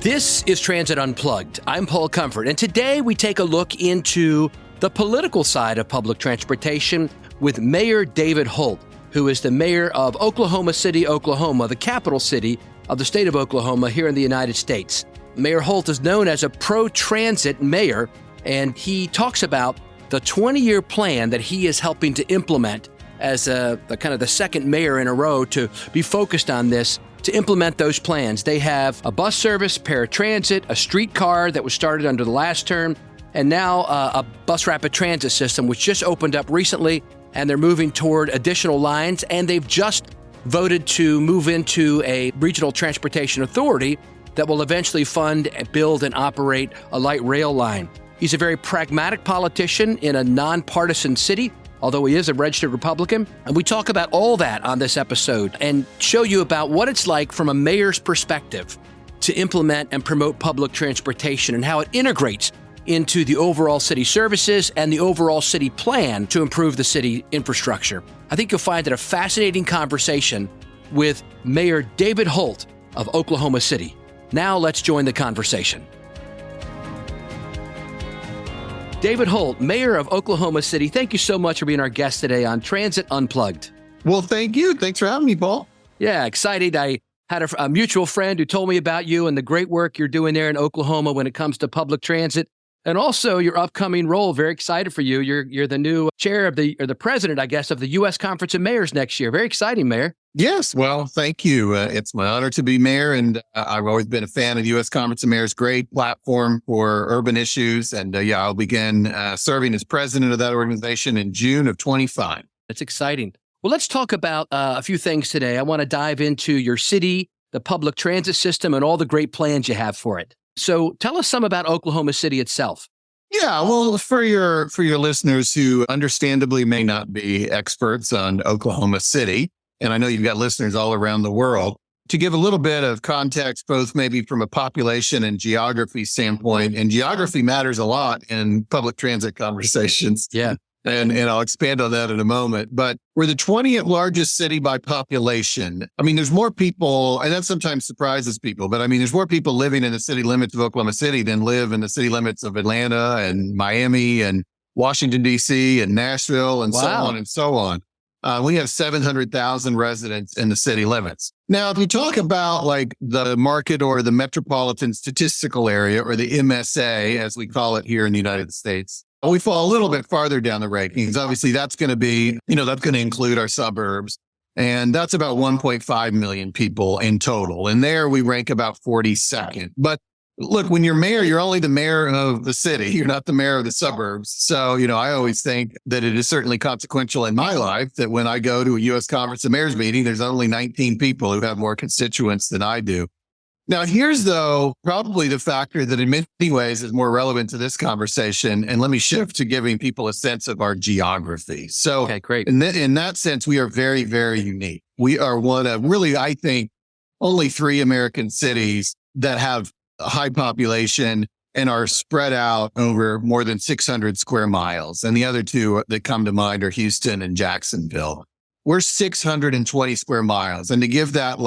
This is Transit Unplugged. I'm Paul Comfort, and today we take a look into the political side of public transportation with Mayor David Holt, who is the mayor of Oklahoma City, Oklahoma, the capital city of the state of Oklahoma here in the United States. Mayor Holt is known as a pro-transit mayor, and he talks about the 20-year plan that he is helping to implement as the second mayor in a row to be focused on this, to implement those plans. They have a bus service, paratransit, a streetcar that was started under the last term, and now a bus rapid transit system, which just opened up recently, and they're moving toward additional lines, and they've just voted to move into a regional transportation authority that will eventually fund, build, and operate a light rail line. He's a very pragmatic politician in a nonpartisan city, although he is a registered Republican. And we talk about all that on this episode and show you about what it's like from a mayor's perspective to implement and promote public transportation and how it integrates into the overall city services and the overall city plan to improve the city infrastructure. I think you'll find it a fascinating conversation with Mayor David Holt of Oklahoma City. Now let's join the conversation. David Holt, mayor of Oklahoma City, thank you so much for being our guest today on Transit Unplugged. Well, thank you. Thanks for having me, Paul. Yeah, excited. I had a mutual friend who told me about you and the great work you're doing there in Oklahoma when it comes to public transit, and also your upcoming role. Very excited for you. You're the new chair of the president, I guess, of the U.S. Conference of Mayors next year. Very exciting, Mayor. Yes. Well, thank you. It's my honor to be mayor, and I've always been a fan of the U.S. Conference of Mayors. Great platform for urban issues. And I'll begin serving as president of that organization in June of 25. That's exciting. Well, let's talk about a few things today. I want to dive into your city, the public transit system, and all the great plans you have for it. So tell us some about Oklahoma City itself. Yeah, well, for your listeners who understandably may not be experts on Oklahoma City, and I know you've got listeners all around the world, to give a little bit of context, both maybe from a population and geography standpoint, and geography matters a lot in public transit conversations. Yeah. And I'll expand on that in a moment. But we're the 20th largest city by population. I mean, there's more people, and that sometimes surprises people, but I mean, there's more people living in the city limits of Oklahoma City than live in the city limits of Atlanta and Miami and Washington, D.C. and Nashville and so on and so on. We have 700,000 residents in the city limits. Now, if you talk about like the market or the metropolitan statistical area, or the MSA, as we call it here in the United States, we fall a little bit farther down the rankings. Obviously, that's going to be, that's going to include our suburbs. And that's about 1.5 million people in total. And there we rank about 42nd. But look, when you're mayor, you're only the mayor of the city. You're not the mayor of the suburbs. So, I always think that it is certainly consequential in my life that when I go to a U.S. Conference of Mayors meeting, there's only 19 people who have more constituents than I do. Now, here's, though, probably the factor that in many ways is more relevant to this conversation. And let me shift to giving people a sense of our geography. So okay, great. In that sense, we are very, very unique. We are one of really, I think, only 3 American cities that have a high population and are spread out over more than 600 square miles. And the other 2 that come to mind are Houston and Jacksonville. We're 620 square miles. And to give that,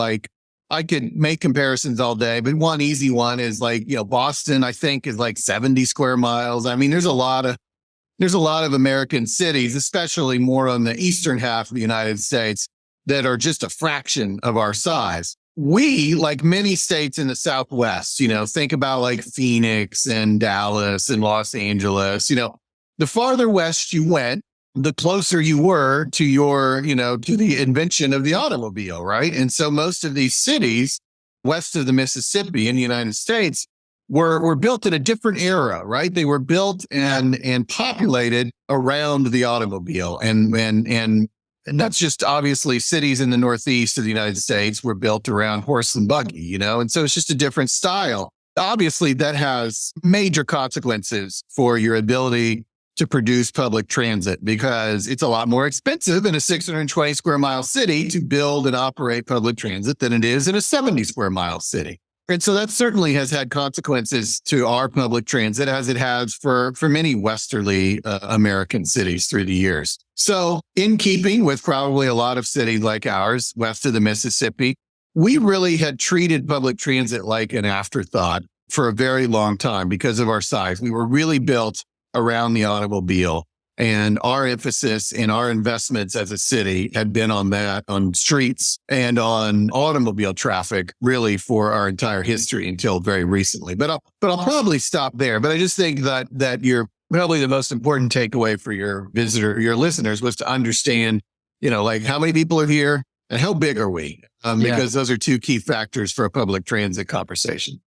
I could make comparisons all day, but one easy one is Boston, I think, is 70 square miles. I mean, there's a lot of American cities, especially more on the eastern half of the United States, that are just a fraction of our size. We, like many states in the Southwest, think about Phoenix and Dallas and Los Angeles, the farther west you went, the closer you were to to the invention of the automobile, right? And so most of these cities west of the Mississippi in the United States were built in a different era, right? They were built and populated around the automobile. And that's just obviously cities in the Northeast of the United States were built around horse and buggy, and so it's just a different style. Obviously, that has major consequences for your ability to produce public transit, because it's a lot more expensive in a 620 square mile city to build and operate public transit than it is in a 70 square mile city. And so that certainly has had consequences to our public transit, as it has for many westerly American cities through the years. So in keeping with probably a lot of cities like ours, west of the Mississippi, we really had treated public transit like an afterthought for a very long time because of our size. We were really built around the automobile, and our emphasis and our investments as a city had been on that, on streets and on automobile traffic, really for our entire history until very recently. But I'll probably stop there. But I just think that you're probably the most important takeaway for your listeners was to understand, like how many people are here and how big are we? Because those are two key factors for a public transit conversation.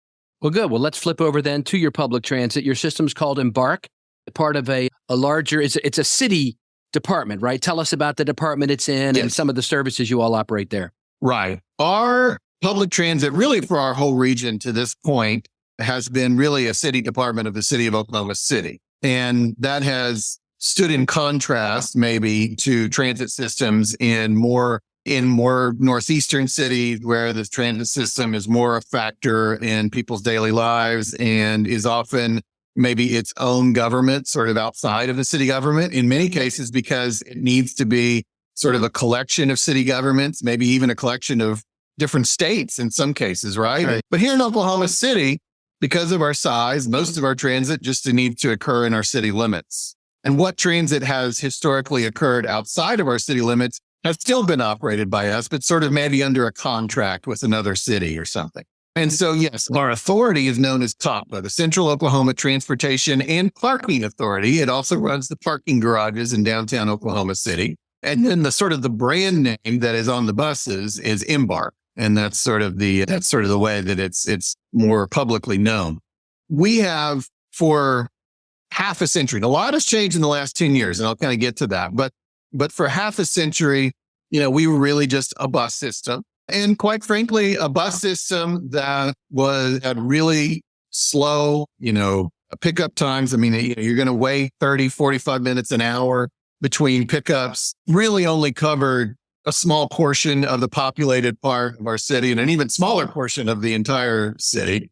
Well, good. Well, let's flip over then to your public transit. Your system's called Embark, part of a larger, it's a city department, right? Tell us about the department it's in and some of the services you all operate there. Right. Our public transit, really for our whole region to this point, has been really a city department of the city of Oklahoma City. And that has stood in contrast maybe to transit systems in more northeastern cities where the transit system is more a factor in people's daily lives and is often maybe its own government sort of outside of the city government in many cases because it needs to be sort of a collection of city governments, maybe even a collection of different states in some cases, right? But here in Oklahoma City, because of our size, most of our transit just needs to occur in our city limits. And what transit has historically occurred outside of our city limits has still been operated by us, but sort of maybe under a contract with another city or something. And so, yes, our authority is known as TOPA, the Central Oklahoma Transportation and Parking Authority. It also runs the parking garages in downtown Oklahoma City. And then the brand name that is on the buses is Embark. And that's sort of the way that it's more publicly known. We have for half a century, and a lot has changed in the last 10 years, and I'll kind of get to that. But for half a century, we were really just a bus system. And quite frankly, a bus system that had really slow, pickup times. I mean, you're going to wait 30, 45 minutes, an hour between pickups, really only covered a small portion of the populated part of our city and an even smaller portion of the entire city.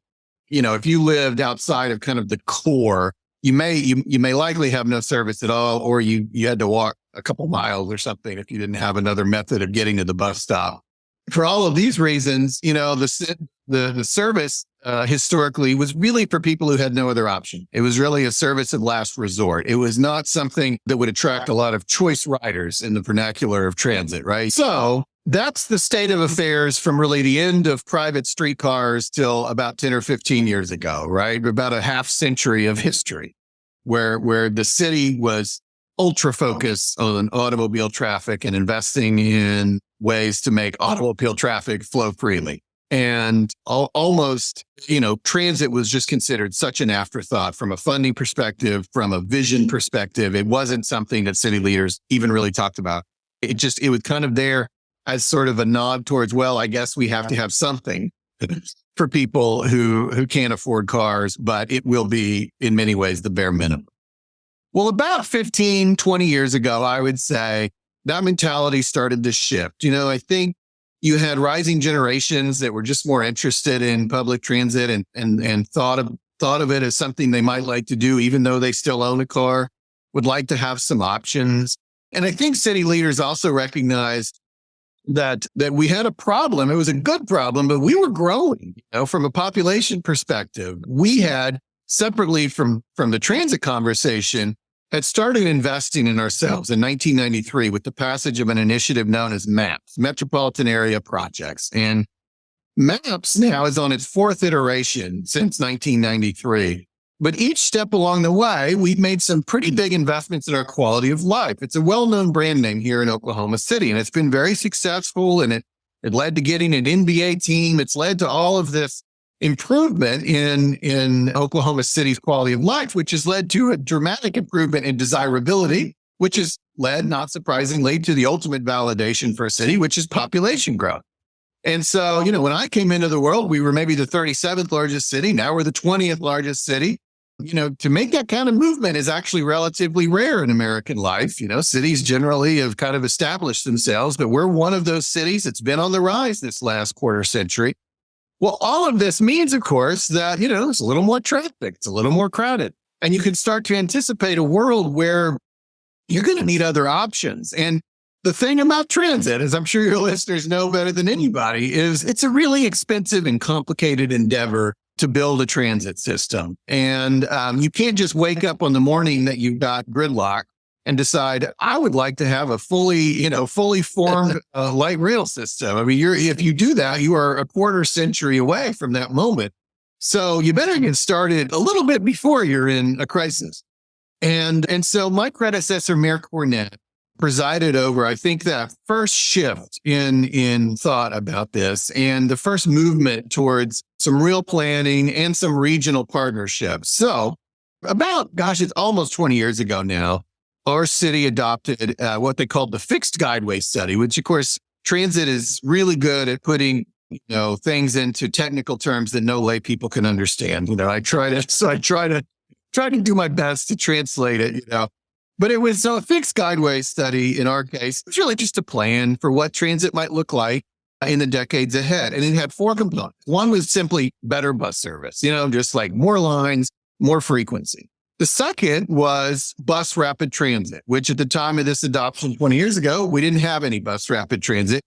If you lived outside of kind of the core, you may likely have no service at all, or you had to walk a couple miles or something if you didn't have another method of getting to the bus stop. For all of these reasons, the service historically was really for people who had no other option. It was really a service of last resort. It was not something that would attract a lot of choice riders in the vernacular of transit, right? So that's the state of affairs from really the end of private streetcars till about 10 or 15 years ago, right? About a half century of history where the city was ultra focused on automobile traffic and investing in ways to make automobile traffic flow freely. And almost, transit was just considered such an afterthought from a funding perspective, from a vision perspective. It wasn't something that city leaders even really talked about. It was kind of there as sort of a nod towards, well, I guess we have to have something for people who can't afford cars, but it will be in many ways the bare minimum. Well, about 15, 20 years ago, I would say that mentality started to shift. I think you had rising generations that were just more interested in public transit and thought of it as something they might like to do, even though they still own a car, would like to have some options. And I think city leaders also recognized that we had a problem. It was a good problem, but we were growing, from a population perspective. We had, separately from the transit conversation, had started investing in ourselves in 1993 with the passage of an initiative known as MAPS, Metropolitan Area Projects. And MAPS now is on its fourth iteration since 1993. But each step along the way, we've made some pretty big investments in our quality of life. It's a well-known brand name here in Oklahoma City, and it's been very successful, and it led to getting an NBA team. It's led to all of this improvement in Oklahoma City's quality of life, which has led to a dramatic improvement in desirability, which has led, not surprisingly, to the ultimate validation for a city, which is population growth. And so, when I came into the world, we were maybe the 37th largest city. Now we're the 20th largest city. To make that kind of movement is actually relatively rare in American life. Cities generally have kind of established themselves, but we're one of those cities that's been on the rise this last quarter century. Well, all of this means, of course, that, there's a little more traffic. It's a little more crowded. And you can start to anticipate a world where you're going to need other options. And the thing about transit, as I'm sure your listeners know better than anybody, is it's a really expensive and complicated endeavor to build a transit system. And you can't just wake up on the morning that you've got gridlock and decide, I would like to have a fully formed light rail system. I mean, if you do that, you are a quarter century away from that moment. So you better get started a little bit before you're in a crisis. And so my predecessor, Mayor Cornett, presided over, I think, that first shift in thought about this and the first movement towards some real planning and some regional partnerships. So it's almost 20 years ago now, our city adopted what they called the fixed guideway study, which of course, transit is really good at putting, things into technical terms that no lay people can understand. I try to do my best to translate it, But it was a fixed guideway study in our case. It was really just a plan for what transit might look like in the decades ahead. And it had 4 components. One was simply better bus service, just like more lines, more frequency. The second was bus rapid transit, which at the time of this adoption 20 years ago, we didn't have any bus rapid transit.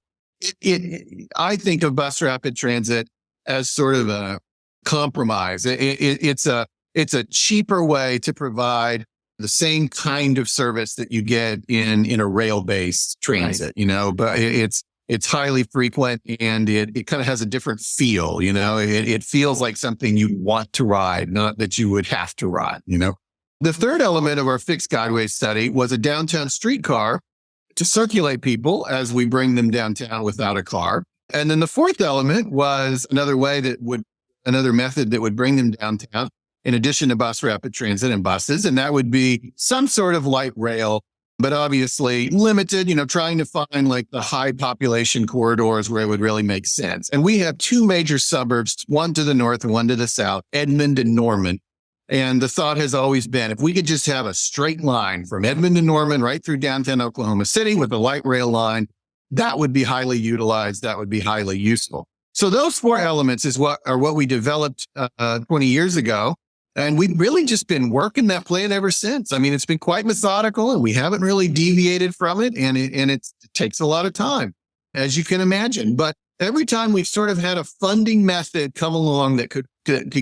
I think of bus rapid transit as sort of a compromise. It's a cheaper way to provide the same kind of service that you get in a rail-based transit, but it's highly frequent and it kind of has a different feel, it feels like something you want to ride, not that you would have to ride, The third element of our fixed guideway study was a downtown streetcar to circulate people as we bring them downtown without a car. And then the fourth element was another method that would bring them downtown in addition to bus rapid transit and buses. And that would be some sort of light rail, but obviously limited, trying to find like the high population corridors where it would really make sense. And we have 2 major suburbs, one to the north and one to the south, Edmond and Norman. And the thought has always been, if we could just have a straight line from Edmond to Norman right through downtown Oklahoma City with a light rail line, that would be highly utilized. That would be highly useful. So those 4 elements are what we developed 20 years ago. And we've really just been working that plan ever since. I mean, it's been quite methodical and we haven't really deviated from it. And it takes a lot of time, as you can imagine. But every time we've sort of had a funding method come along that could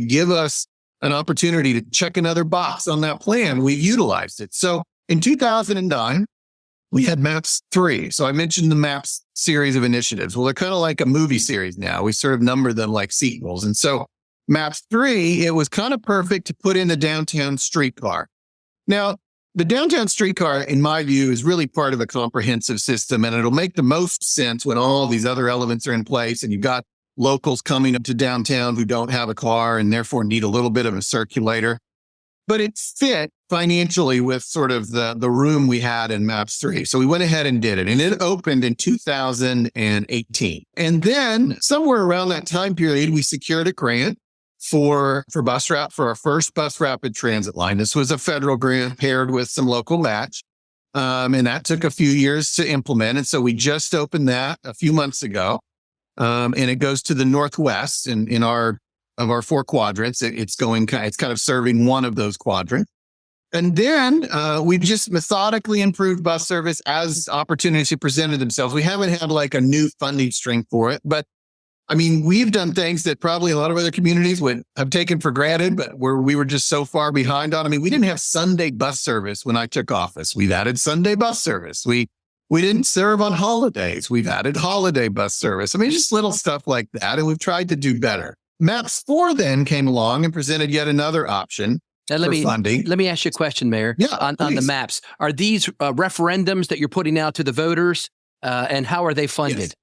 give us an opportunity to check another box on that plan, we've utilized it. So in 2009, we had MAPS 3. So I mentioned the MAPS series of initiatives. Well, they're kind of like a movie series now. We sort of number them like sequels. And so MAPS 3, it was kind of perfect to put in the downtown streetcar. Now, the downtown streetcar, in my view, is really part of a comprehensive system, and it'll make the most sense when all these other elements are in place and you've got locals coming up to downtown who don't have a car and therefore need a little bit of a circulator. But it fit financially with sort of the room we had in MAPS 3. So we went ahead and did it, and it opened in 2018. And then somewhere around that time period, we secured a grant for our first bus rapid transit line. This was a federal grant paired with some local match. And that took a few years to implement. And so we just opened that a few months ago. And it goes to the northwest in our 4 quadrants. It's kind of serving one of those quadrants. And then we've just methodically improved bus service as opportunities presented themselves. We haven't had like a new funding stream for it, but I mean, we've done things that probably a lot of other communities would have taken for granted, but we were just so far behind on. I mean, we didn't have Sunday bus service when I took office. We've added Sunday bus service. We didn't serve on holidays. We've added holiday bus service. I mean, just little stuff like that. And we've tried to do better. MAPS 4 then came along and presented yet another option for funding. Let me ask you a question, Mayor. Yeah, on the MAPS. Are these referendums that you're putting out to the voters? And how are they funded? Yes,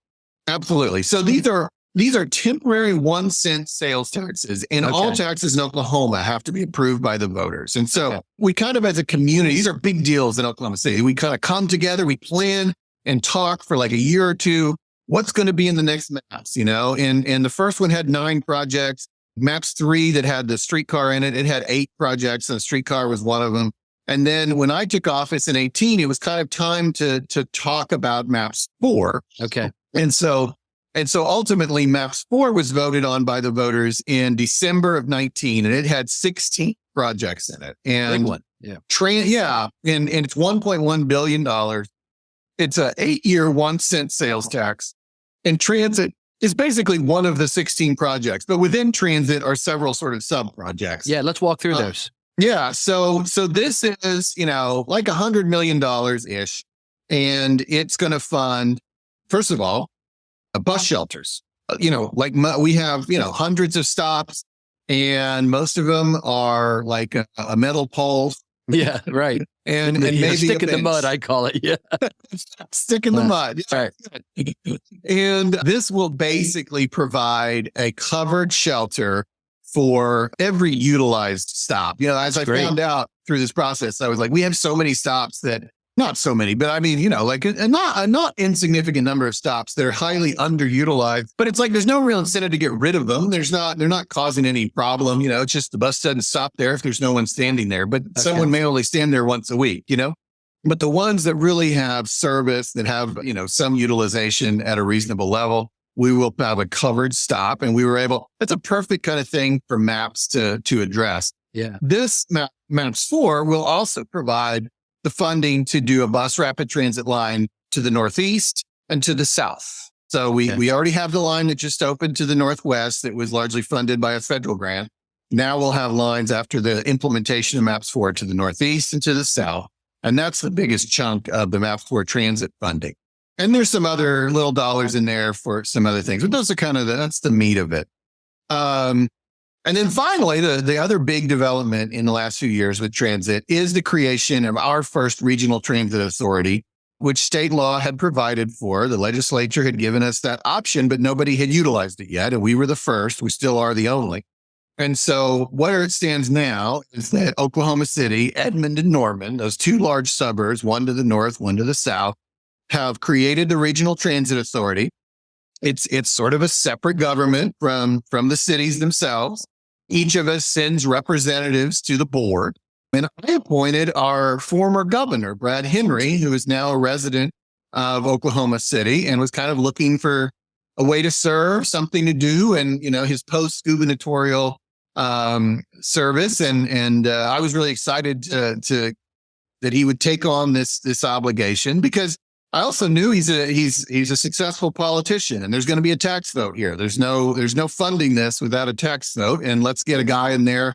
absolutely. So these are temporary 1-cent sales taxes, and all taxes in Oklahoma have to be approved by the voters. And so we kind of, as a community, these are big deals in Oklahoma City. We kind of come together, we plan and talk for like a year or two. What's going to be in the next MAPS, And the first one had 9 projects. MAPS 3 that had the streetcar in it, it had 8 projects, and the streetcar was one of them. And then when I took office in 2018, it was kind of time to talk about MAPS 4. Okay. And so ultimately, MAPS 4 was voted on by the voters in December of 2019, and it had 16 projects in it. And big one. Yeah. And it's $1.1 billion. It's a 8-year, 1 cent sales tax. And transit is basically one of the 16 projects, but within transit are several sort of sub projects. Yeah, let's walk through those. Yeah. So this is, like $100 million ish. And it's going to fund, first of all, bus shelters. We have, hundreds of stops, and most of them are like a metal pole. Yeah, right. And maybe stick in the mud, I call it. Yeah. Stick in the mud. Right. And this will basically provide a covered shelter for every utilized stop. As I found out through this process, I was like, we have so many stops that, not so many, but I mean, like a not insignificant number of stops that are highly underutilized, but it's like, there's no real incentive to get rid of them. They're not causing any problem. It's just the bus doesn't stop there if there's no one standing there, but someone may only stand there once a week, but the ones that really have service, that have, some utilization at a reasonable level, we will have a covered stop. And that's a perfect kind of thing for MAPS to address. Yeah. This MAPS 4 will also provide the funding to do a bus rapid transit line to the northeast and to the south. So we already have the line that just opened to the northwest that was largely funded by a federal grant. Now we'll have lines after the implementation of MAPS 4 to the northeast and to the south. And that's the biggest chunk of the MAPS 4 transit funding. And there's some other little dollars in there for some other things, but those are that's the meat of it. And then finally, the other big development in the last few years with transit is the creation of our first regional transit authority, which state law had provided for. The legislature had given us that option, but nobody had utilized it yet. And we were the first. We still are the only. And so where it stands now is that Oklahoma City, Edmond, and Norman, those two large suburbs, one to the north, one to the south, have created the regional transit authority. It's sort of a separate government from the cities themselves. Each of us sends representatives to the board. And I appointed our former governor, Brad Henry, who is now a resident of Oklahoma City and was kind of looking for a way to serve, something to do, and, his post-gubernatorial service. And I was really excited that he would take on this obligation, because I also knew he's a successful politician, and there's going to be a tax vote here. There's no funding this without a tax vote. And let's get a guy in there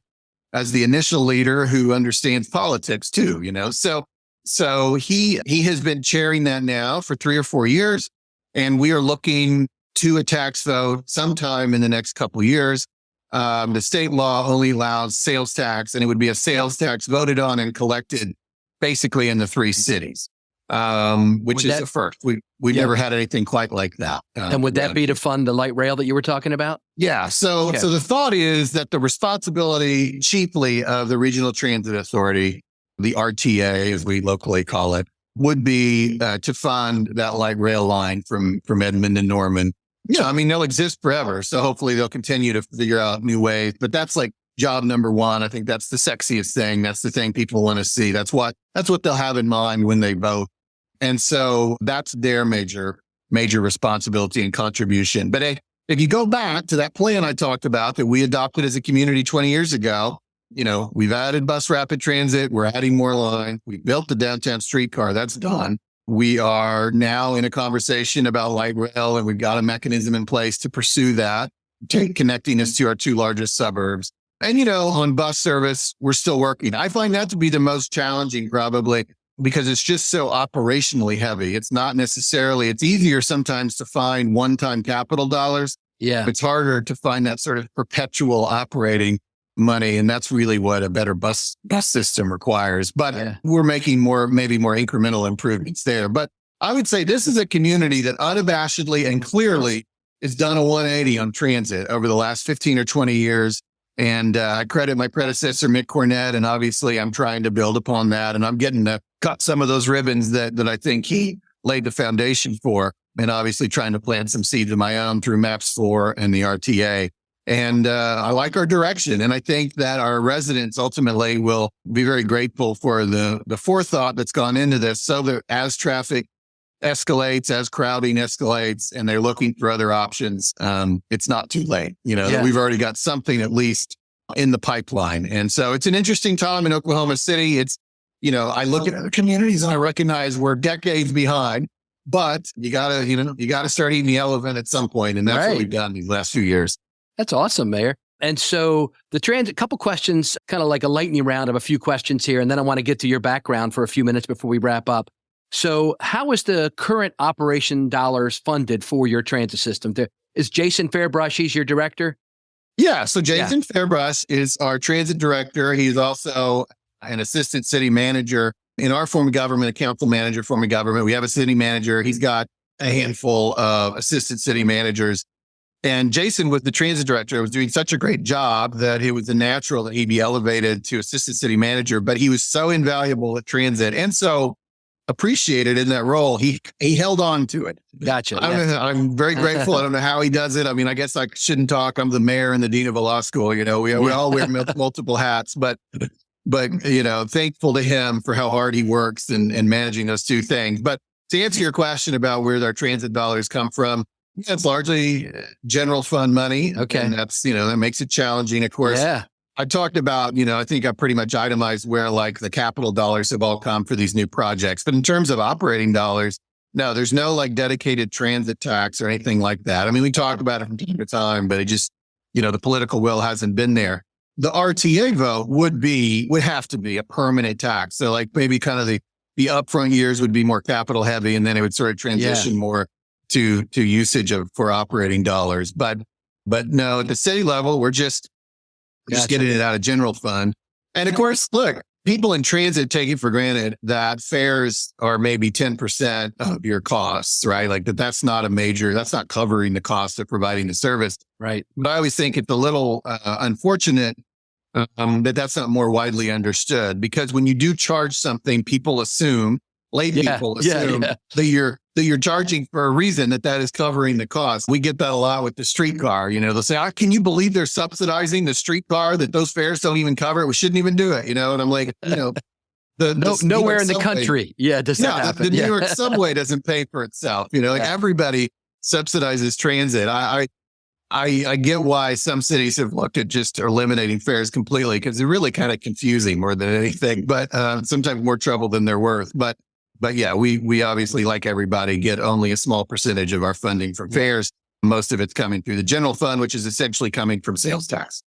as the initial leader who understands politics too, So he has been chairing that now for 3 or 4 years, and we are looking to a tax vote sometime in the next couple of years. The state law only allows sales tax, and it would be a sales tax voted on and collected basically in the 3 cities. Which is the first. We never had anything quite like that. And would that be to fund the light rail that you were talking about? Yeah. So the thought is that the responsibility chiefly of the Regional Transit Authority, the RTA as we locally call it, would be to fund that light rail line from Edmond to Norman. They'll exist forever. So hopefully they'll continue to figure out new ways. But that's like job number one. I think that's the sexiest thing. That's the thing people want to see. That's what they'll have in mind when they vote. And so that's their major responsibility and contribution. But if you go back to that plan I talked about that we adopted as a community 20 years ago, we've added bus rapid transit. We're adding more lines. We built the downtown streetcar. That's done. We are now in a conversation about light rail, and we've got a mechanism in place to pursue that, connecting us to our 2 largest suburbs. And, on bus service, we're still working. I find that to be the most challenging, probably, because it's just so operationally heavy. It's easier sometimes to find one-time capital dollars. Yeah. It's harder to find that sort of perpetual operating money. And that's really what a better bus system requires. But we're making maybe more incremental improvements there. But I would say this is a community that unabashedly and clearly has done a 180 on transit over the last 15 or 20 years. And I credit my predecessor, Mick Cornett, and obviously I'm trying to build upon that. And I'm getting to cut some of those ribbons that I think he laid the foundation for, and obviously trying to plant some seeds of my own through MAPS 4 and the RTA. And I like our direction. And I think that our residents ultimately will be very grateful for the forethought that's gone into this, so that as traffic escalates, as crowding escalates, and they're looking for other options, it's not too late. That we've already got something at least in the pipeline. And so it's an interesting time in Oklahoma City. It's, I look at other communities and I recognize we're decades behind. but you gotta start eating the elephant at some point. And that's what we've done these last few years. That's awesome, Mayor. And so the transit, couple questions, kind of like a lightning round of a few questions here. And then I want to get to your background for a few minutes before we wrap up. So how is the current operation dollars funded for your transit system? Is Jason Fairbrush, he's your director? Yeah. So Jason Fairbrush is our transit director. He's also an assistant city manager in our form of government, a council manager form of government. We have a city manager. He's got a handful of assistant city managers. And Jason was the transit director, was doing such a great job that it was a natural that he'd be elevated to assistant city manager. But he was so invaluable at transit and so appreciated in that role. He held on to it. Gotcha. I'm very grateful. I don't know how he does it. I mean, I guess I shouldn't talk. I'm the mayor and the dean of a law school. You know, we all wear multiple hats, but you know, thankful to him for how hard he works and managing those two things. But to answer your question about where our transit dollars come from, it's largely general fund money. Okay. And that's, you know, that makes it challenging. Of course, I talked about, you know, I think I pretty much itemized where like the capital dollars have all come for these new projects. But in terms of operating dollars, no, there's no like dedicated transit tax or anything like that. I mean, we talk about it from time to time, but it just, you know, the political will hasn't been there. The RTA vote would have to be a permanent tax. So like maybe kind of the upfront years would be more capital heavy, and then it would sort of transition more to usage for operating dollars. But no, at the city level, we're just getting it out of general fund. And of course, look, people in transit take it for granted that fares are maybe 10% of your costs, right? Like that's not covering the cost of providing the service. Right. But I always think it's a little unfortunate that's not more widely understood, because when you do charge something, people assume that you're charging for a reason, that is covering the cost. We get that a lot with the streetcar. You know, they'll say, can you believe they're subsidizing the streetcar, that those fares don't even cover it? We shouldn't even do it. You know, and I'm like, you know, nowhere in the country. Does that happen? The New York subway doesn't pay for itself. You know, like everybody subsidizes transit. I get why some cities have looked at just eliminating fares completely, because they're really kind of confusing more than anything, but sometimes more trouble than they're worth. But yeah, we obviously, like everybody, get only a small percentage of our funding from fares. Most of it's coming through the general fund, which is essentially coming from sales tax.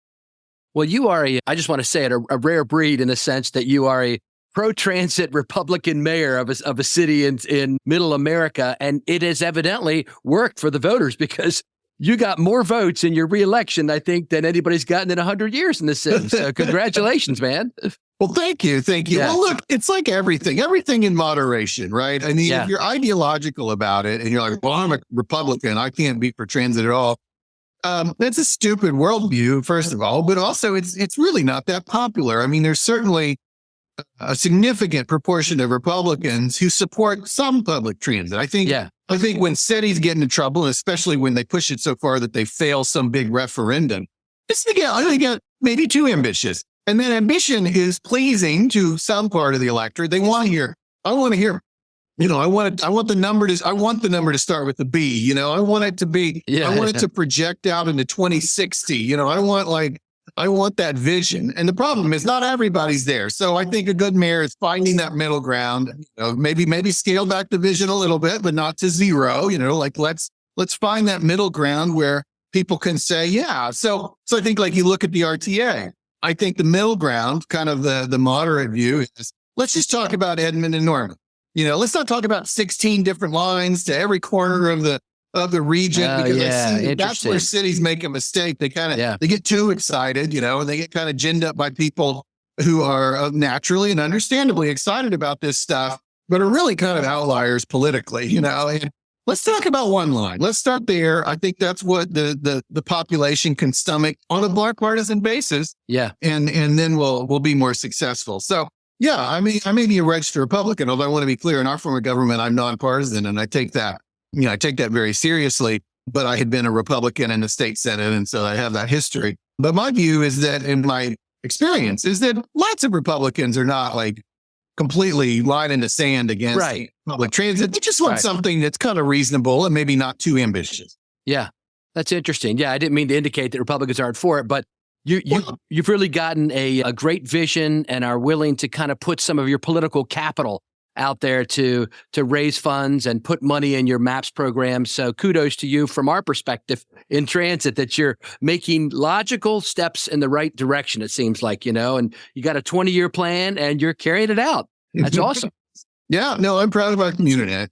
Well, you are I just want to say it, a rare breed in the sense that you are a pro-transit Republican mayor of a city in middle America. And it has evidently worked for the voters, because you got more votes in your reelection, I think, than anybody's gotten in 100 years in this city. So congratulations, man. Well, thank you. Yeah. Well, look, it's like everything in moderation, right? I mean, if you're ideological about it and you're like, well, I'm a Republican, I can't be for transit at all. That's a stupid worldview, first of all, but also it's really not that popular. I mean, there's certainly a significant proportion of Republicans who support some public transit. I think when cities get into trouble, and especially when they push it so far that they fail some big referendum, they get maybe too ambitious. And then ambition is pleasing to some part of the electorate. They want to hear, I want the number to start with a B. You know, I want it to be, I want it to project out into 2060. You know, I want that vision. And the problem is not everybody's there. So I think a good mayor is finding that middle ground, you know, maybe scale back the vision a little bit, but not to zero, you know, like let's find that middle ground where people can say, yeah. So I think, like, you look at the RTA, I think the middle ground, kind of the moderate view, is let's just talk about Edmond and Norman. You know, let's not talk about 16 different lines to every corner of the region, because I see that's where cities make a mistake. They they get too excited, you know, and they get kind of ginned up by people who are naturally and understandably excited about this stuff, but are really kind of outliers politically, you know. And let's talk about one line. Let's start there. I think that's what the population can stomach on a bipartisan basis. Yeah. And then we'll be more successful. So yeah, I may be a registered Republican, although I want to be clear, in our form of government, I'm nonpartisan, and I take that very seriously. But I had been a Republican in the state Senate, and so I have that history. But my view is that, in my experience, is that lots of Republicans are not like completely line in the sand against public transit. They just want something that's kind of reasonable and maybe not too ambitious. Yeah, that's interesting. Yeah, I didn't mean to indicate that Republicans aren't for it, but you've really gotten a great vision and are willing to kind of put some of your political capital out there to raise funds and put money in your MAPS program. So kudos to you from our perspective in transit that you're making logical steps in the right direction, it seems like, and you got a 20-year plan and you're carrying it out. That's awesome. Yeah, no, I'm proud of our community. I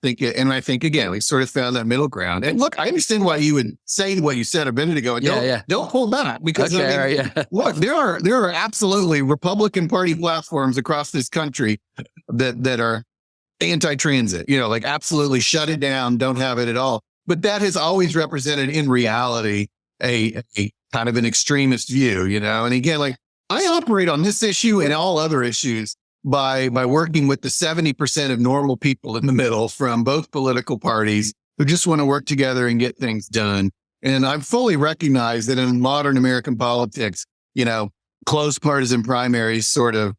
think again, we sort of found that middle ground. And look, I understand why you would say what you said a minute ago. Don't pull back because look, there are absolutely Republican Party platforms across this country that are anti-transit. Like absolutely shut it down, don't have it at all. But that has always represented in reality a kind of an extremist view. And again, like I operate on this issue and all other issues by working with the 70% of normal people in the middle from both political parties who just want to work together and get things done. And I fully recognize that in modern American politics, close partisan primaries sort of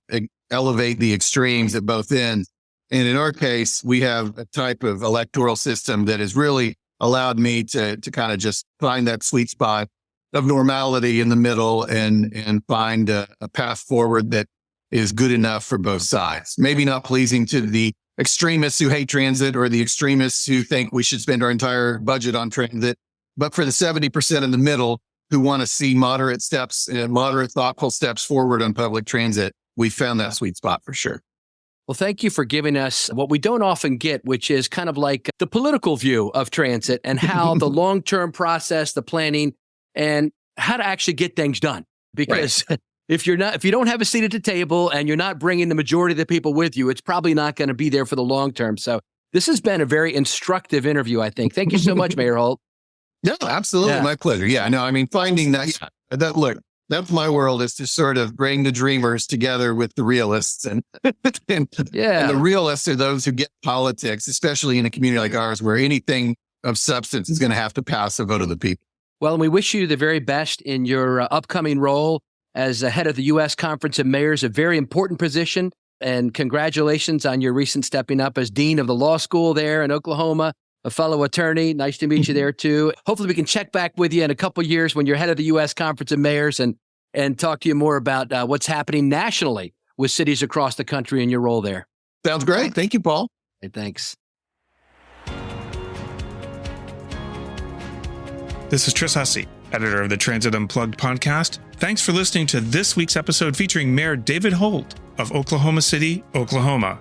elevate the extremes at both ends. And in our case, we have a type of electoral system that has really allowed me to kind of just find that sweet spot of normality in the middle and find a path forward that is good enough for both sides. Maybe not pleasing to the extremists who hate transit or the extremists who think we should spend our entire budget on transit, but for the 70% in the middle who want to see moderate steps and moderate, thoughtful steps forward on public transit, we found that sweet spot for sure. Well, thank you for giving us what we don't often get, which is kind of like the political view of transit and how the long-term process, the planning, and how to actually get things done. Because if you don't have a seat at the table and you're not bringing the majority of the people with you, it's probably not going to be there for the long term. So this has been a very instructive interview, I think. Thank you so much, Mayor Holt. No, absolutely. My pleasure. Yeah, no, I mean, finding that, that's my world, is to sort of bring the dreamers together with the realists. And the realists are those who get politics, especially in a community like ours, where anything of substance is going to have to pass a vote of the people. Well, and we wish you the very best in your upcoming role as the head of the U.S. Conference of Mayors, a very important position. And congratulations on your recent stepping up as dean of the law school there in Oklahoma, a fellow attorney. Nice to meet you there, too. Hopefully we can check back with you in a couple of years when you're head of the U.S. Conference of Mayors and talk to you more about what's happening nationally with cities across the country in your role there. Sounds great. Thank you, Paul. Hey, thanks. This is Tris Hussey, editor of the Transit Unplugged podcast. Thanks for listening to this week's episode featuring Mayor David Holt of Oklahoma City, Oklahoma.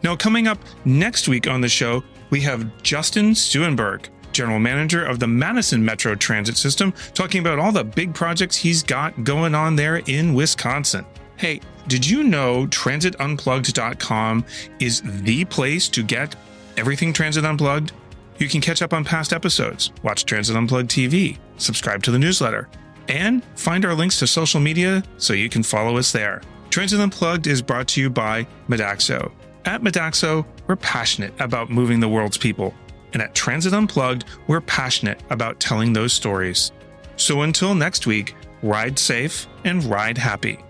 Now, coming up next week on the show, we have Justin Stuenberg, General Manager of the Madison Metro Transit System, talking about all the big projects he's got going on there in Wisconsin. Hey, did you know transitunplugged.com is the place to get everything Transit Unplugged? You can catch up on past episodes, watch Transit Unplugged TV, subscribe to the newsletter, and find our links to social media so you can follow us there. Transit Unplugged is brought to you by Modaxo. At Modaxo, we're passionate about moving the world's people. And at Transit Unplugged, we're passionate about telling those stories. So until next week, ride safe and ride happy.